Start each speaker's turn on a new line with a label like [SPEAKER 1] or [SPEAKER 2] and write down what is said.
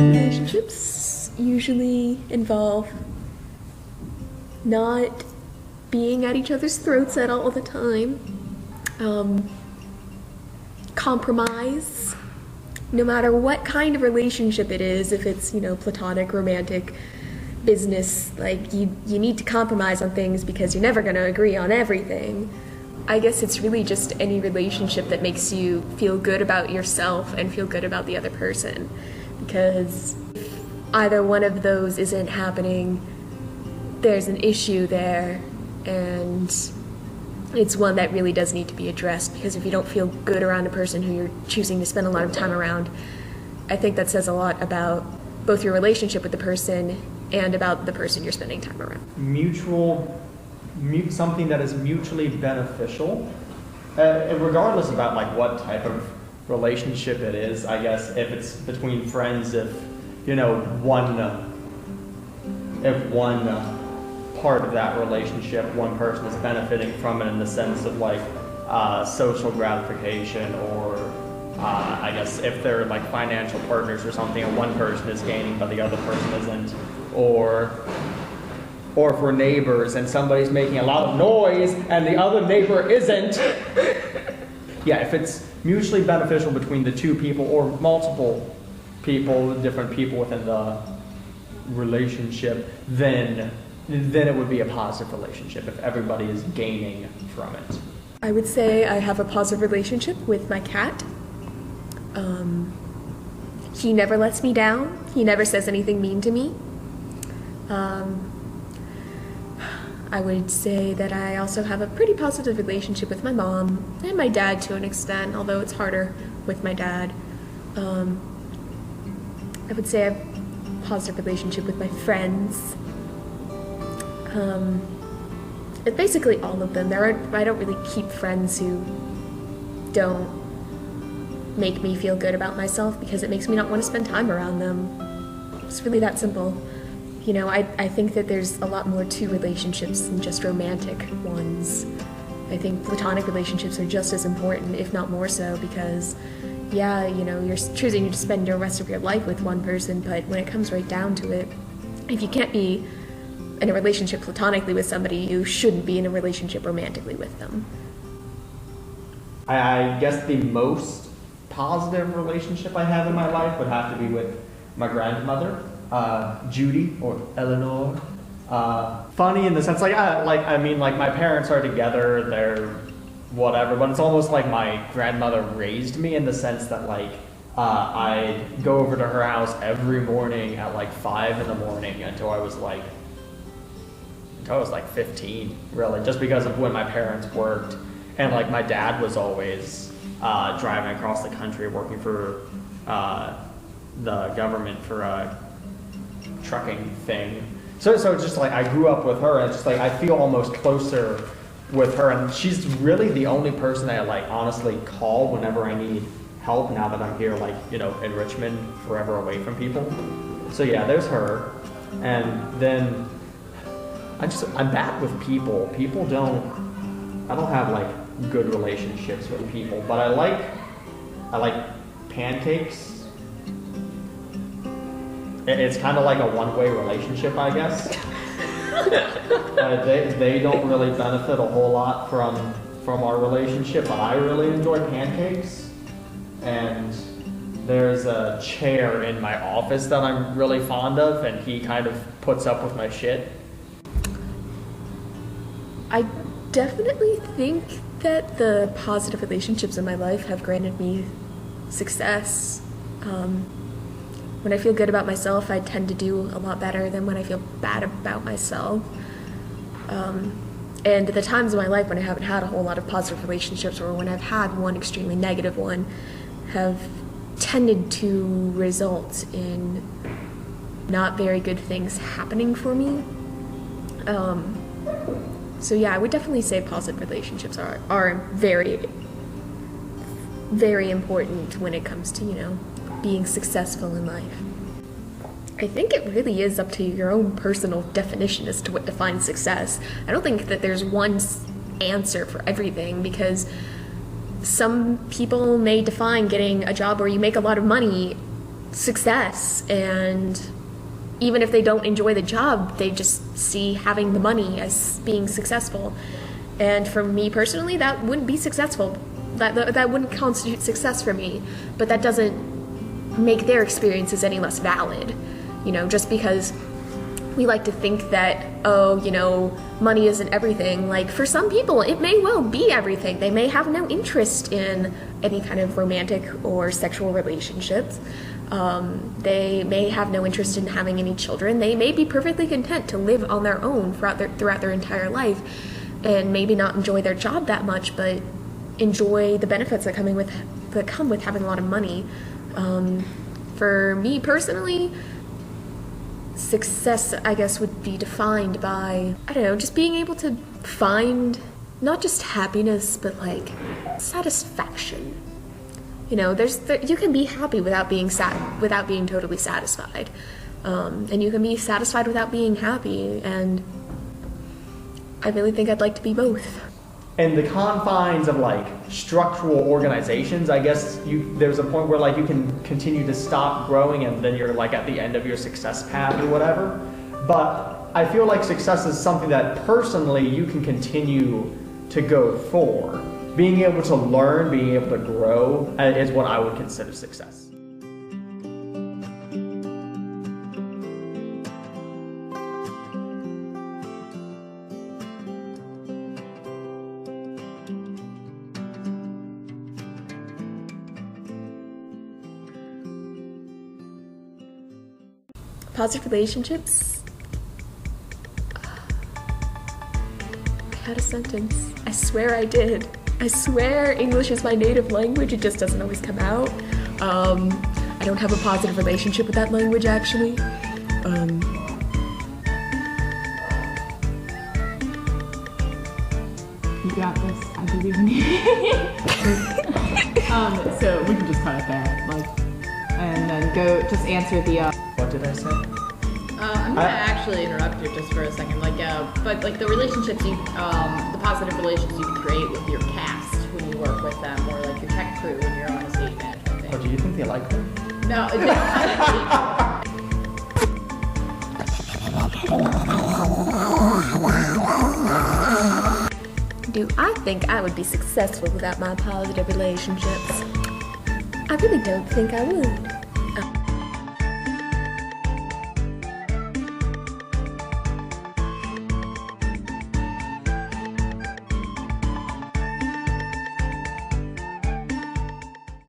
[SPEAKER 1] Relationships usually involve not being at each other's throats at all the time, compromise, no matter what kind of relationship it is, if it's, platonic, romantic, business, like you need to compromise on things because you're never going to agree on everything. I guess it's really just any relationship that makes you feel good about yourself and feel good about the other person, because if either one of those isn't happening, there's an issue there, and it's one that really does need to be addressed, because if you don't feel good around a person who you're choosing to spend a lot of time around, I think that says a lot about both your relationship with the person and about the person you're spending time around.
[SPEAKER 2] Something that is mutually beneficial, regardless about like what type of relationship it is. I guess if it's between friends, if one part of that relationship, one person is benefiting from it in the sense of like social gratification, or I guess if they're like financial partners or something, and one person is gaining but the other person isn't, or if we're neighbors and somebody's making a lot of noise and the other neighbor isn't. Yeah, if it's mutually beneficial between the two people or multiple people, different people within the relationship, then it would be a positive relationship if everybody is gaining from it.
[SPEAKER 1] I would say I have a positive relationship with my cat. He never lets me down. He never says anything mean to me. I would say that I also have a pretty positive relationship with my mom and my dad to an extent, although it's harder with my dad. I would say I have a positive relationship with my friends. Basically all of them. I don't really keep friends who don't make me feel good about myself, because it makes me not want to spend time around them. It's really that simple. I think that there's a lot more to relationships than just romantic ones. I think platonic relationships are just as important, if not more so, because, you're choosing to spend the rest of your life with one person, but when it comes right down to it, if you can't be in a relationship platonically with somebody, you shouldn't be in a relationship romantically with them.
[SPEAKER 2] I guess the most positive relationship I have in my life would have to be with my grandmother. Judy or Eleanor. Funny in the sense, my parents are together, they're whatever, but it's almost like my grandmother raised me, in the sense that I'd go over to her house every morning at 5 in the morning until I was 15, really, just because of when my parents worked. And my dad was always driving across the country working for the government for a trucking thing. So it's just I grew up with her, and it's just I feel almost closer with her, and she's really the only person that I honestly call whenever I need help, now that I'm here in Richmond, forever away from people. So yeah, there's her. And then I'm bad with people. I don't have good relationships with people, but I like pancakes. It's kind of like a one-way relationship, I guess. They don't really benefit a whole lot from our relationship, but I really enjoy pancakes. And there's a chair in my office that I'm really fond of, and he kind of puts up with my shit.
[SPEAKER 1] I definitely think that the positive relationships in my life have granted me success. When I feel good about myself, I tend to do a lot better than when I feel bad about myself. And the times in my life when I haven't had a whole lot of positive relationships, or when I've had one extremely negative one, have tended to result in not very good things happening for me. So yeah, I would definitely say positive relationships are very, very important when it comes to, being successful in life. I think it really is up to your own personal definition as to what defines success. I don't think that there's one answer for everything, because some people may define getting a job where you make a lot of money success, and even if they don't enjoy the job, they just see having the money as being successful. And for me personally, that wouldn't be successful. That wouldn't constitute success for me, but that doesn't make their experiences any less valid. Just because we like to think that, money isn't everything. Like, for some people, it may well be everything. They may have no interest in any kind of romantic or sexual relationships. They may have no interest in having any children. They may be perfectly content to live on their own throughout their entire life, and maybe not enjoy their job that much, but enjoy the benefits that come with having a lot of money. For me personally, success, I guess, would be defined by, just being able to find not just happiness, but like satisfaction. You can be happy without being totally satisfied, and you can be satisfied without being happy. And I really think I'd like to be both.
[SPEAKER 2] In the confines of like structural organizations, I guess there's a point where like you can continue to stop growing and then you're like at the end of your success path or whatever. But I feel like success is something that personally you can continue to go for. Being able to learn, being able to grow is what I would consider success.
[SPEAKER 1] Positive relationships. I had a sentence. I swear I did. I swear English is my native language. It just doesn't always come out. I don't have a positive relationship with that language, actually.
[SPEAKER 3] You got this. I believe in you. So we can just cut it there, and then go just answer the.
[SPEAKER 2] What did I say?
[SPEAKER 3] I'm gonna actually interrupt you just for a second. But the relationships the positive relationships you can create with your cast when you work with them, or like your tech crew when you're on a stage management thing.
[SPEAKER 2] Oh, do you think they like me?
[SPEAKER 3] No.
[SPEAKER 1] Do I think I would be successful without my positive relationships? I really don't think I would.